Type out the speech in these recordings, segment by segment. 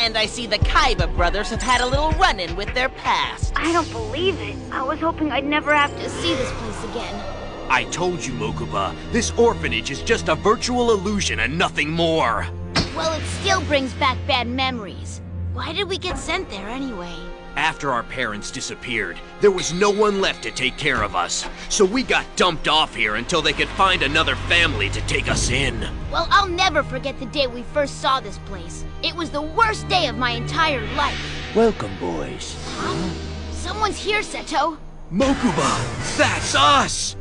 And I see the Kaiba brothers have had a little run-in with their past. I don't believe it. I was hoping I'd never have to see this place again. I told you, Mokuba, this orphanage is just a virtual illusion and nothing more. Well, it still brings back bad memories. Why did we get sent there anyway? After our parents disappeared, there was no one left to take care of us. So we got dumped off here until they could find another family to take us in. Well, I'll never forget the day we first saw this place. It was the worst day of my entire life. Welcome, boys. Huh? Someone's here, Seto. Mokuba, that's us!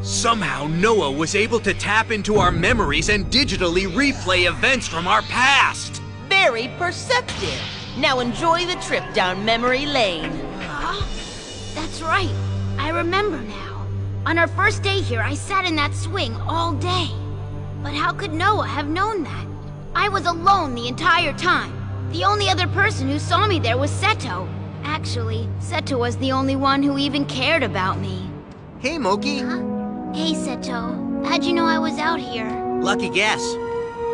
Somehow Noah was able to tap into our memories and digitally replay events from our past. Very perceptive. Now enjoy the trip down memory lane. That's right. I remember now. On our first day here, I sat in that swing all day. But how could Noah have known that? I was alone the entire time. The only other person who saw me there was Seto. Actually, Seto was the only one who even cared about me. Hey, Moki. Huh? Hey, Seto. How'd you know I was out here? Lucky guess.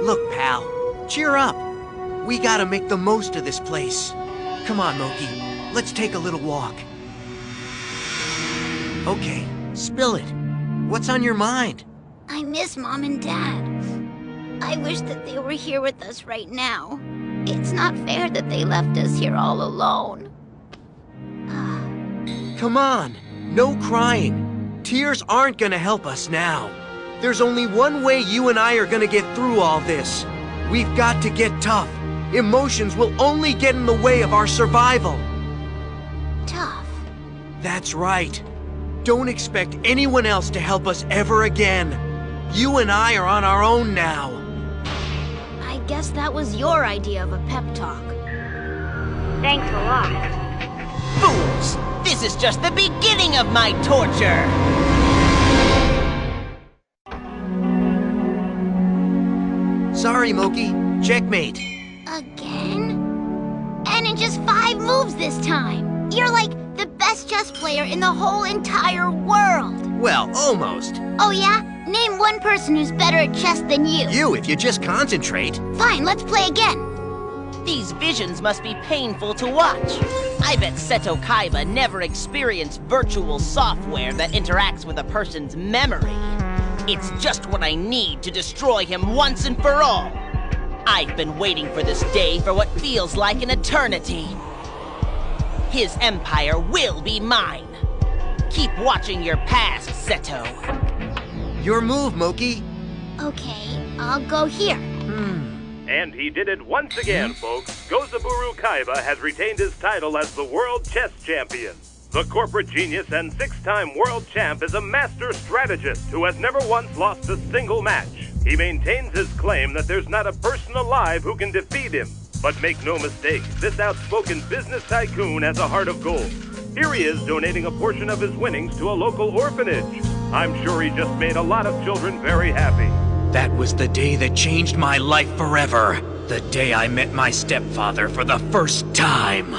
Look, pal, cheer up. We gotta make the most of this place. Come on, Moki. Let's take a little walk. Okay, spill it. What's on your mind? I miss Mom and Dad. I wish that they were here with us right now. It's not fair that they left us here all alone. Come on, no crying. Tears aren't gonna help us now. There's only one way you and I are gonna get through all this. We've got to get tough. Emotions will only get in the way of our survival. Tough? That's right. Don't expect anyone else to help us ever again. You and I are on our own now. I guess that was your idea of a pep talk. Thanks a lot. Fools! This is just the beginning of my torture! Sorry, Moki. Checkmate. Again? And in just 5 moves this time! You're like the best chess player in the whole entire world! Well, almost. Oh yeah? Name one person who's better at chess than you. You, if you just concentrate. Fine, let's play again. These visions must be painful to watch. I bet Seto Kaiba never experienced virtual software that interacts with a person's memory. It's just what I need to destroy him once and for all. I've been waiting for this day for what feels like an eternity. His empire will be mine. Keep watching your past, Seto. Your move, Moki. Okay, I'll go here. And he did it once again, folks. Gozaburu Kaiba has retained his title as the World Chess Champion. The corporate genius and 6-time world champ is a master strategist who has never once lost a single match. He maintains his claim that there's not a person alive who can defeat him. But make no mistake, this outspoken business tycoon has a heart of gold. Here he is donating a portion of his winnings to a local orphanage. I'm sure he just made a lot of children very happy. That was the day that changed my life forever. The day I met my stepfather for the first time.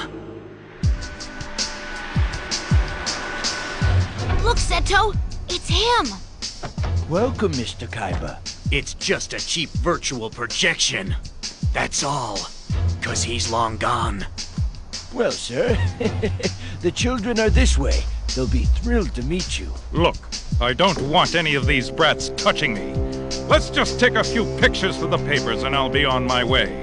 Look, Seto! It's him! Welcome, Mr. Kaiba. It's just a cheap virtual projection. That's all. 'Cause he's long gone. Well, sir, the children are this way. They'll be thrilled to meet you. Look, I don't want any of these brats touching me. Let's just take a few pictures for the papers and I'll be on my way.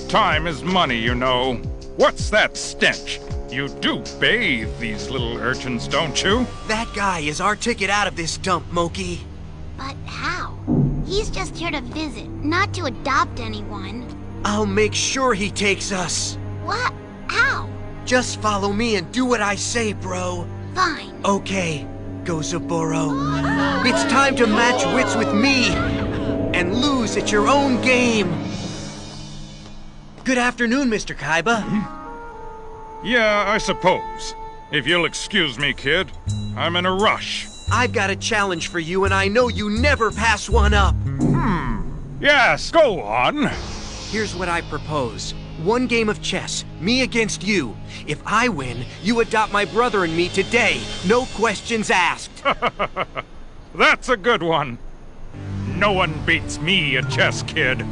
Time is money, you know. What's that stench? You do bathe these little urchins, don't you? That guy is our ticket out of this dump, Moki. But how? He's just here to visit, not to adopt anyone. I'll make sure he takes us. What? How? Just follow me and do what I say, bro. Fine. Okay, Gozaburo. It's time to match wits with me and lose at your own game. Good afternoon, Mr. Kaiba. Yeah, I suppose. If you'll excuse me, kid, I'm in a rush. I've got a challenge for you, and I know you never pass one up. Yes, go on. Here's what I propose. 1 game of chess, me against you. If I win, you adopt my brother and me today. No questions asked. That's a good one. No one beats me at chess, kid.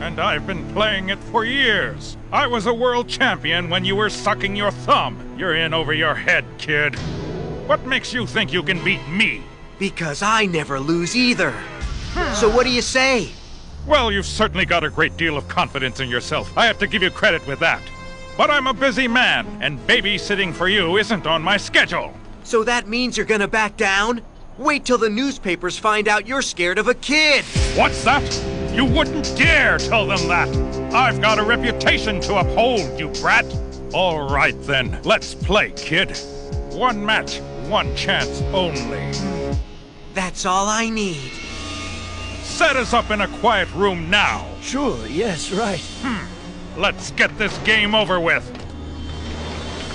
and I've been playing it for years. I was a world champion when you were sucking your thumb. You're in over your head, kid. What makes you think you can beat me? Because I never lose either. So what do you say? Well, you've certainly got a great deal of confidence in yourself. I have to give you credit with that. But I'm a busy man, and babysitting for you isn't on my schedule. So that means you're gonna back down? Wait till the newspapers find out you're scared of a kid! What's that? You wouldn't dare tell them that! I've got a reputation to uphold, you brat! All right then, let's play, kid. One match, one chance only. That's all I need. Set us up in a quiet room now. Sure, yes, right. Let's get this game over with.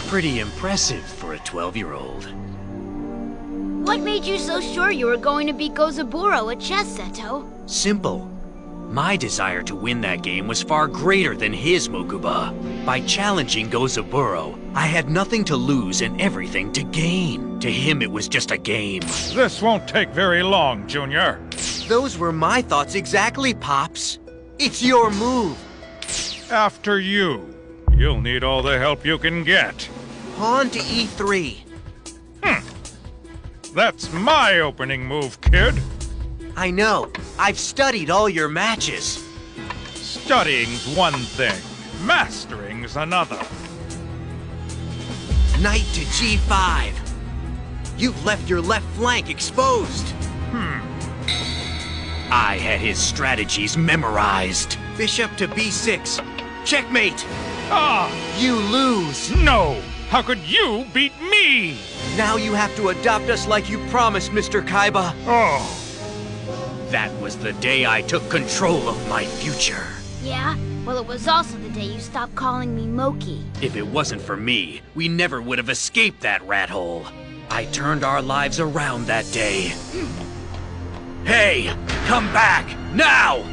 Pretty impressive for a 12-year-old. What made you so sure you were going to beat Gozaburo at chess, Seto? Simple. My desire to win that game was far greater than his, Mokuba. By challenging Gozaburo, I had nothing to lose and everything to gain. To him, it was just a game. This won't take very long, Junior. Those were my thoughts exactly, Pops. It's your move. After you. You'll need all the help you can get. Pawn to E3. That's my opening move, kid. I know. I've studied all your matches. Studying's one thing. Mastering's another. Knight to G5. You've left your left flank exposed. I had his strategies memorized. Bishop to B6. Checkmate. Ah! You lose. No! How could you beat me? Now you have to adopt us like you promised, Mr. Kaiba. Oh. That was the day I took control of my future. Yeah? Well, it was also the day you stopped calling me Moki. If it wasn't for me, we never would have escaped that rat hole. I turned our lives around that day. Hey, come back, now!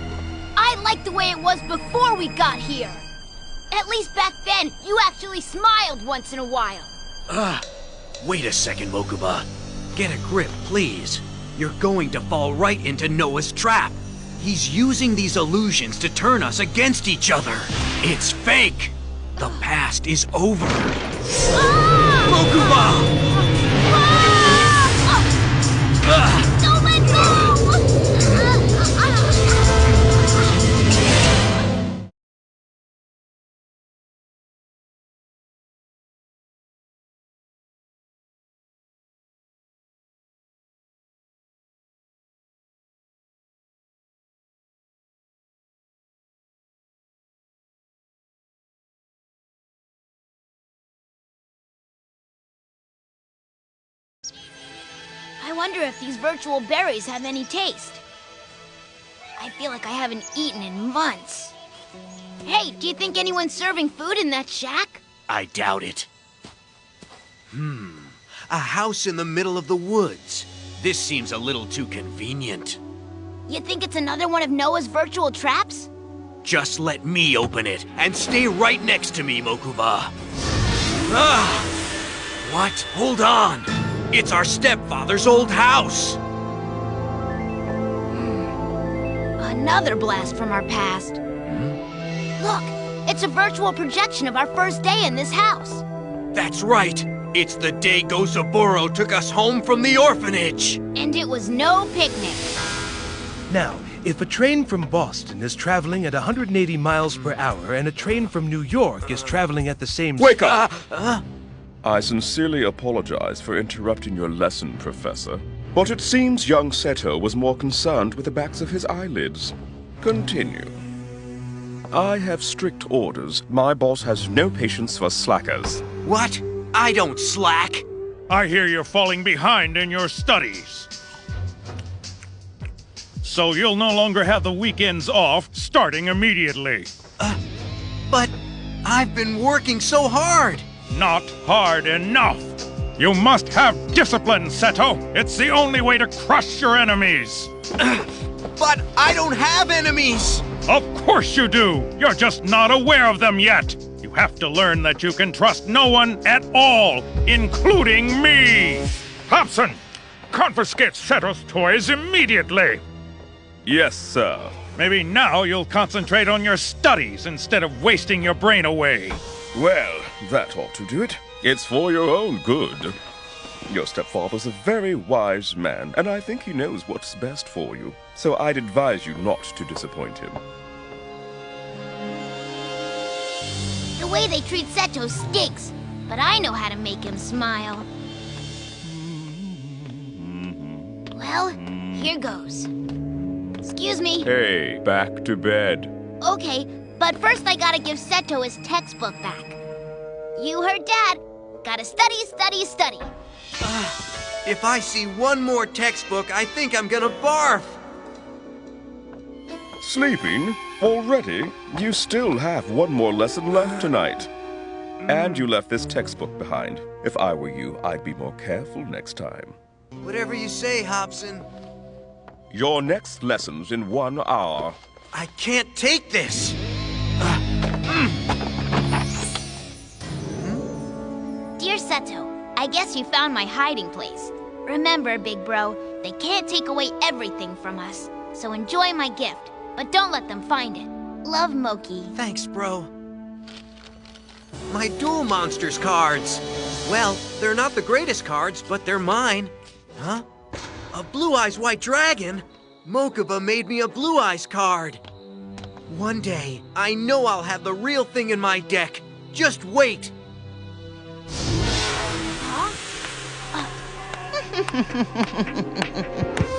I like the way it was before we got here. At least back then, you actually smiled once in a while. Wait a second, Mokuba. Get a grip, please. You're going to fall right into Noah's trap. He's using these illusions to turn us against each other. It's fake. The past is over. Mokuba! Don't let go! I wonder if these virtual berries have any taste. I feel like I haven't eaten in months. Hey, do you think anyone's serving food in that shack? I doubt it. A house in the middle of the woods. This seems a little too convenient. You think it's another one of Noah's virtual traps? Just let me open it, and stay right next to me, Mokuba. What? Hold on! It's our stepfather's old house! Another blast from our past. Look, it's a virtual projection of our first day in this house. That's right! It's the day Gozaburo took us home from the orphanage! And it was no picnic. Now, if a train from Boston is traveling at 180 miles per hour and a train from New York is traveling at the same... Wake up! I sincerely apologize for interrupting your lesson, Professor. But it seems young Seto was more concerned with the backs of his eyelids. Continue. I have strict orders. My boss has no patience for slackers. What? I don't slack! I hear you're falling behind in your studies. So you'll no longer have the weekends off, starting immediately. But I've been working so hard! Not hard enough. You must have discipline, Seto. It's the only way to crush your enemies. But I don't have enemies! Of course you do. You're just not aware of them yet. You have to learn that you can trust no one at all, including me. Thompson, confiscate Seto's toys immediately. Yes, sir. Maybe now you'll concentrate on your studies instead of wasting your brain away. Well, that ought to do it. It's for your own good. Your stepfather's a very wise man, and I think he knows what's best for you. So I'd advise you not to disappoint him. The way they treat Seto stinks, but I know how to make him smile. Well, here goes. Excuse me. Hey, back to bed. Okay, but first I gotta give Seto his textbook back. You heard Dad. Gotta study, study, study. If I see one more textbook, I think I'm gonna barf. Sleeping? Already? You still have one more lesson left tonight. And you left this textbook behind. If I were you, I'd be more careful next time. Whatever you say, Hobson. Your next lesson's in 1 hour. I can't take this. Dear Seto, I guess you found my hiding place. Remember, big bro, they can't take away everything from us. So enjoy my gift, but don't let them find it. Love, Moki. Thanks, bro. My Duel Monsters cards. Well, they're not the greatest cards, but they're mine. Huh? A Blue Eyes White Dragon? Mokuba made me a Blue Eyes card. One day, I know I'll have the real thing in my deck. Just wait.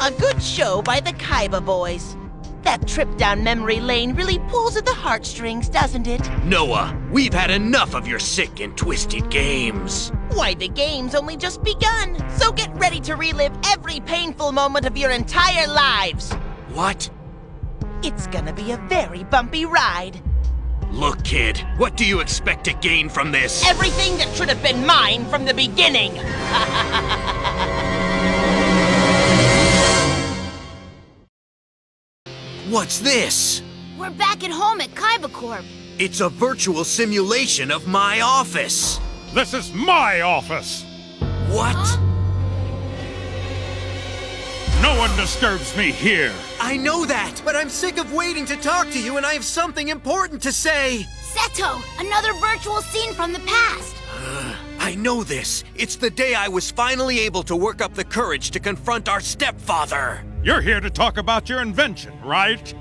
A good show by the Kaiba boys. That trip down memory lane really pulls at the heartstrings, doesn't it? Noah, we've had enough of your sick and twisted games. Why, the game's only just begun. So get ready to relive every painful moment of your entire lives. What? It's gonna be a very bumpy ride. Look, kid, what do you expect to gain from this? Everything that should have been mine from the beginning. What's this? We're back at home at Kaiba Corp. It's a virtual simulation of my office. This is my office. What? No one disturbs me here. I know that, but I'm sick of waiting to talk to you and I have something important to say. Seto, another virtual scene from the past. I know this. It's the day I was finally able to work up the courage to confront our stepfather. You're here to talk about your invention, right?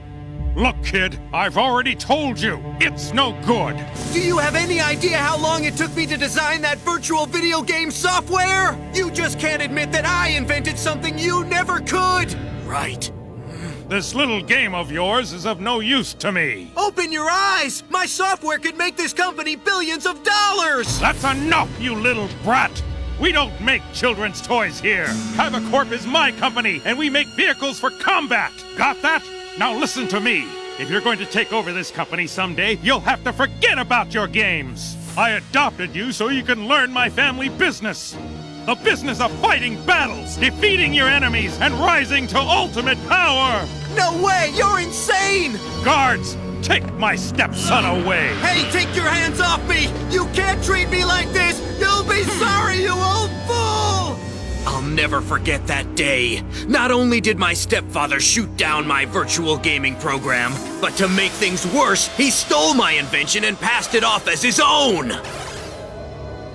Look, kid, I've already told you, it's no good. Do you have any idea how long it took me to design that virtual video game software? You just can't admit that I invented something you never could. Right. This little game of yours is of no use to me. Open your eyes! My software could make this company billions of dollars! That's enough, you little brat! We don't make children's toys here. Kaiba Corp is my company, and we make vehicles for combat. Got that? Now listen to me. If you're going to take over this company someday, you'll have to forget about your games. I adopted you so you can learn my family business. The business of fighting battles, defeating your enemies, and rising to ultimate power. No way! You're insane! Guards, take my stepson away. Hey, take your hands off me! You can't treat me like this! You'll be sorry, you old fool! I'll never forget that day. Not only did my stepfather shoot down my virtual gaming program, but to make things worse, he stole my invention and passed it off as his own!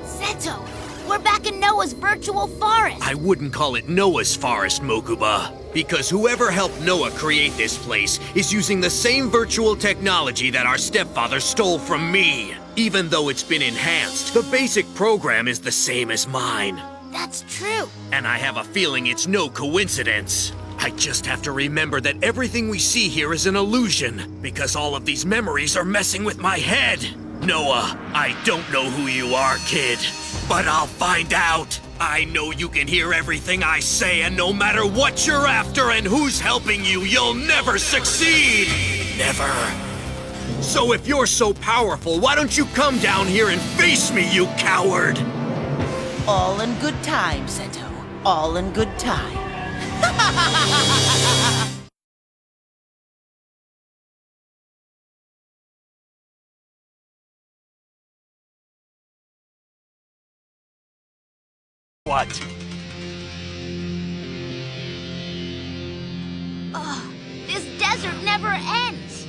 Seto, we're back in Noah's virtual forest. I wouldn't call it Noah's forest, Mokuba. Because whoever helped Noah create this place is using the same virtual technology that our stepfather stole from me. Even though it's been enhanced, the basic program is the same as mine. That's true. And I have a feeling it's no coincidence. I just have to remember that everything we see here is an illusion, because all of these memories are messing with my head. Noah, I don't know who you are, kid, but I'll find out. I know you can hear everything I say, and no matter what you're after and who's helping you, you'll never succeed! Never. So if you're so powerful, why don't you come down here and face me, you coward? All in good time, Seto. All in good time. Ugh, this desert never ends.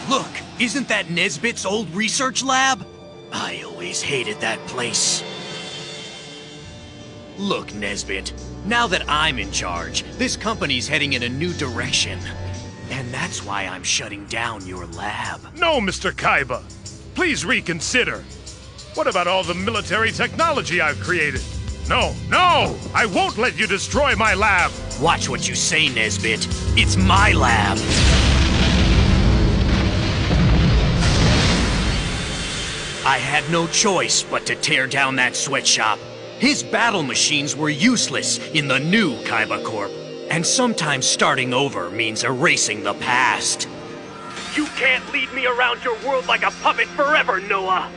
Look, isn't that Nesbit's old research lab? I always hated that place. Look, Nesbit, now that I'm in charge, this company's heading in a new direction. And that's why I'm shutting down your lab. No, Mr. Kaiba. Please reconsider. What about all the military technology I've created? No, no! I won't let you destroy my lab! Watch what you say, Nesbit. It's my lab. I had no choice but to tear down that sweatshop. His battle machines were useless in the new Kaiba Corp. And sometimes starting over means erasing the past. You can't lead me around your world like a puppet forever, Noah!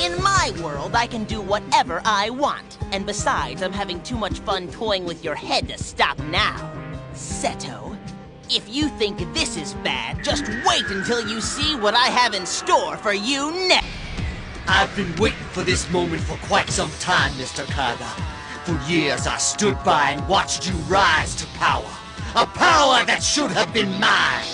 In my world, I can do whatever I want. And besides, I'm having too much fun toying with your head to stop now. Seto, if you think this is bad, just wait until you see what I have in store for you next. I've been waiting for this moment for quite some time, Mr. Kaiba. For years I stood by and watched you rise to power. A power that should have been mine.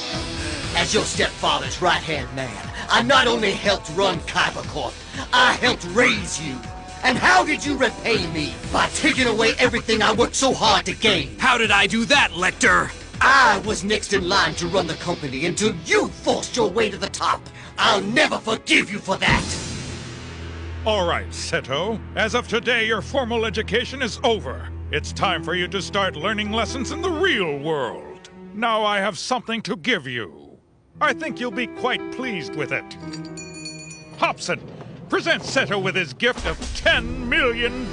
As your stepfather's right-hand man, I not only helped run Kaiba Corp, I helped raise you. And how did you repay me? By taking away everything I worked so hard to gain. How did I do that, Lecter? I was next in line to run the company until you forced your way to the top. I'll never forgive you for that. All right, Seto. As of today, your formal education is over. It's time for you to start learning lessons in the real world. Now I have something to give you. I think you'll be quite pleased with it. Hobson, present Seto with his gift of $10 million.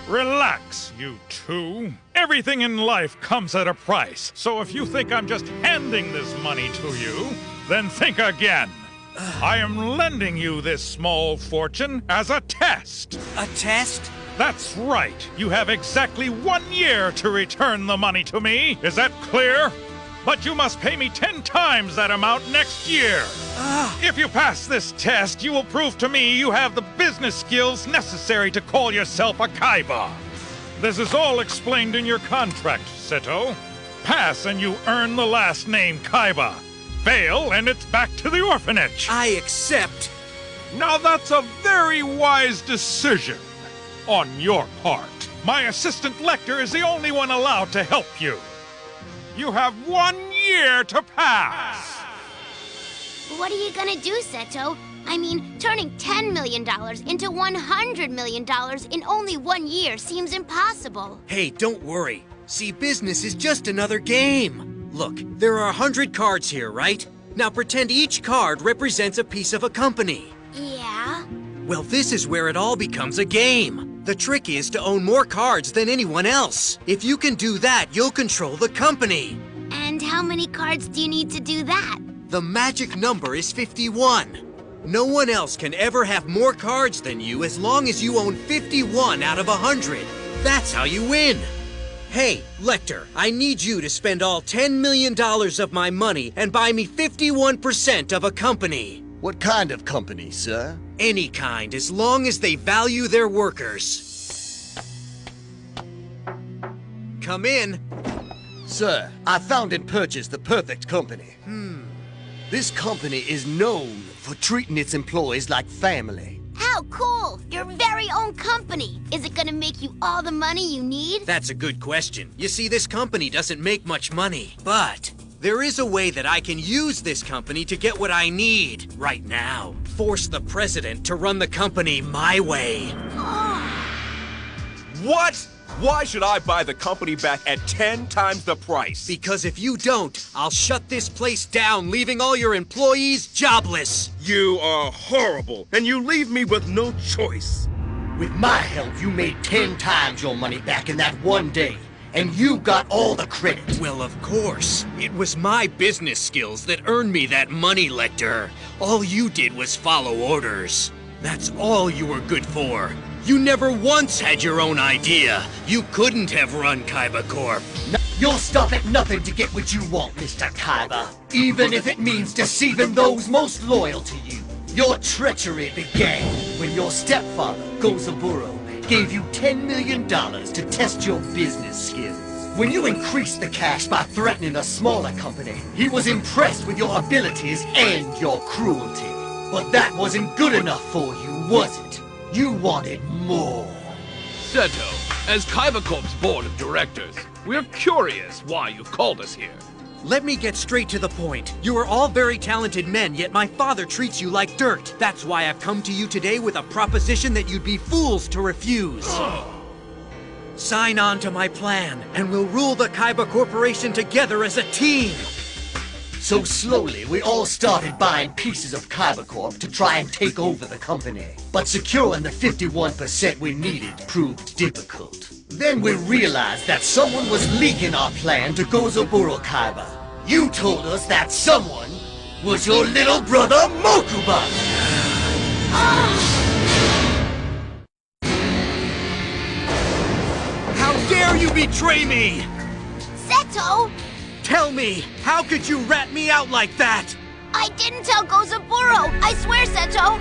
Relax, you two. Everything in life comes at a price. So if you think I'm just handing this money to you, then think again. I am lending you this small fortune as a test. A test? That's right. You have exactly 1 year to return the money to me. Is that clear? But you must pay me 10 times that amount next year. If you pass this test, you will prove to me you have the business skills necessary to call yourself a Kaiba. This is all explained in your contract, Seto. Pass and you earn the last name Kaiba. Fail and it's back to the orphanage. I accept. Now that's a very wise decision on your part. My assistant Lecter is the only one allowed to help you. You have 1 year to pass. What are you gonna do, Seto? I mean, turning $10 million into $100 million in only 1 year seems impossible. Hey, don't worry. See, business is just another game. Look, there are 100 cards here, right? Now pretend each card represents a piece of a company. Yeah? Well, this is where it all becomes a game. The trick is to own more cards than anyone else. If you can do that, you'll control the company. And how many cards do you need to do that? The magic number is 51. No one else can ever have more cards than you as long as you own 51 out of 100. That's how you win. Hey, Lecter, I need you to spend all $10 million of my money and buy me 51% of a company. What kind of company, sir? Any kind, as long as they value their workers. Come in. Sir, I found and purchased the perfect company. This company is known for treating its employees like family. How cool! Your very own company! Is it gonna make you all the money you need? That's a good question. You see, this company doesn't make much money. But there is a way that I can use this company to get what I need right now. Force the president to run the company my way. What? Why should I buy the company back at 10 times the price? Because if you don't, I'll shut this place down, leaving all your employees jobless. You are horrible, and you leave me with no choice. With my help, you made 10 times your money back in that one day. And you got all the credit. Well, of course. It was my business skills that earned me that money, Lecter. All you did was follow orders. That's all you were good for. You never once had your own idea. You couldn't have run Kaiba Corp. You'll stop at nothing to get what you want, Mr. Kaiba. Even if it means deceiving those most loyal to you. Your treachery began when your stepfather, Gozaburo, gave you $10 million to test your business skills. When you increased the cash by threatening a smaller company, he was impressed with your abilities and your cruelty. But that wasn't good enough for you, was it? You wanted more. Seto, as Kaiba Corp's board of directors, we're curious why you've called us here. Let me get straight to the point. You are all very talented men, yet my father treats you like dirt. That's why I've come to you today with a proposition that you'd be fools to refuse. Sign on to my plan, and we'll rule the Kaiba Corporation together as a team! So slowly, we all started buying pieces of Kaiba Corp to try and take over the company. But securing the 51% we needed proved difficult. Then we realized that someone was leaking our plan to Gozaburo Kaiba. You told us that someone was your little brother Mokuba! How dare you betray me! Seto! Tell me, how could you rat me out like that? I didn't tell Gozaburo! I swear, Seto!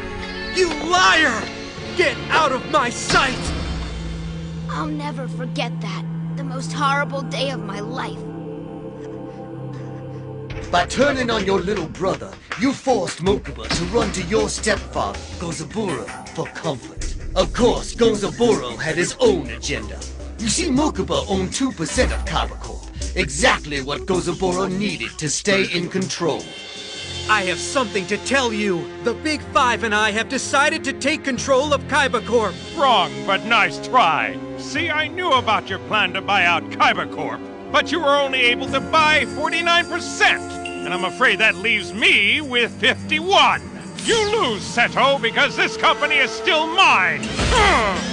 You liar! Get out of my sight! I'll never forget that. The most horrible day of my life. By turning on your little brother, you forced Mokuba to run to your stepfather, Gozaburo, for comfort. Of course, Gozaburo had his own agenda. You see, Mokuba owned 2% of Kaiba Corp, exactly what Gozaburo needed to stay in control. I have something to tell you. The Big Five and I have decided to take control of Kaiba Corp. Wrong, but nice try. See, I knew about your plan to buy out Kaiba Corp, but you were only able to buy 49%. And I'm afraid that leaves me with 51. You lose, Seto, because this company is still mine.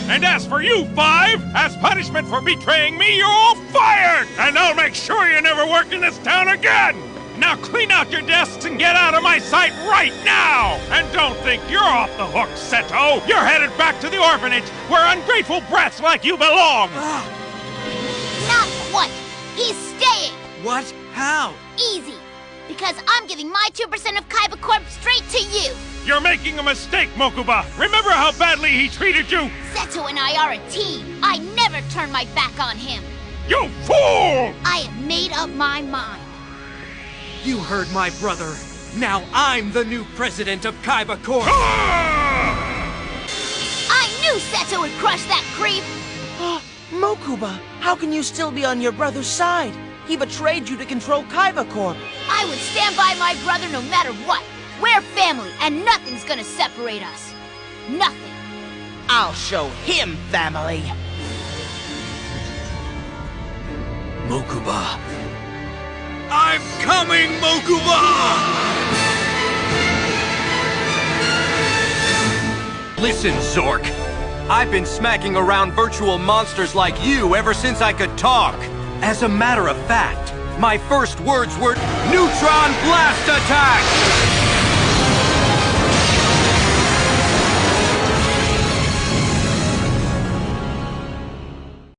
And as for you, Five, as punishment for betraying me, you're all fired! And I'll make sure you never work in this town again! Now clean out your desks and get out of my sight right now! And don't think you're off the hook, Seto! You're headed back to the orphanage, where ungrateful brats like you belong! Not quite! He's staying! What? How? Easy! Because I'm giving my 2% of Kaiba Corp straight to you! You're making a mistake, Mokuba! Remember how badly he treated you? Seto and I are a team! I never turn my back on him! You fool! I have made up my mind. You heard my brother. Now I'm the new president of Kaiba Corp. I knew Seto would crush that creep! Mokuba, how can you still be on your brother's side? He betrayed you to control Kaiba Corp. I would stand by my brother no matter what. We're family, and nothing's gonna separate us. Nothing. I'll show him family. Mokuba. I'm coming, Mokuba! Listen, Zork. I've been smacking around virtual monsters like you ever since I could talk. As a matter of fact, my first words were Neutron Blast Attack!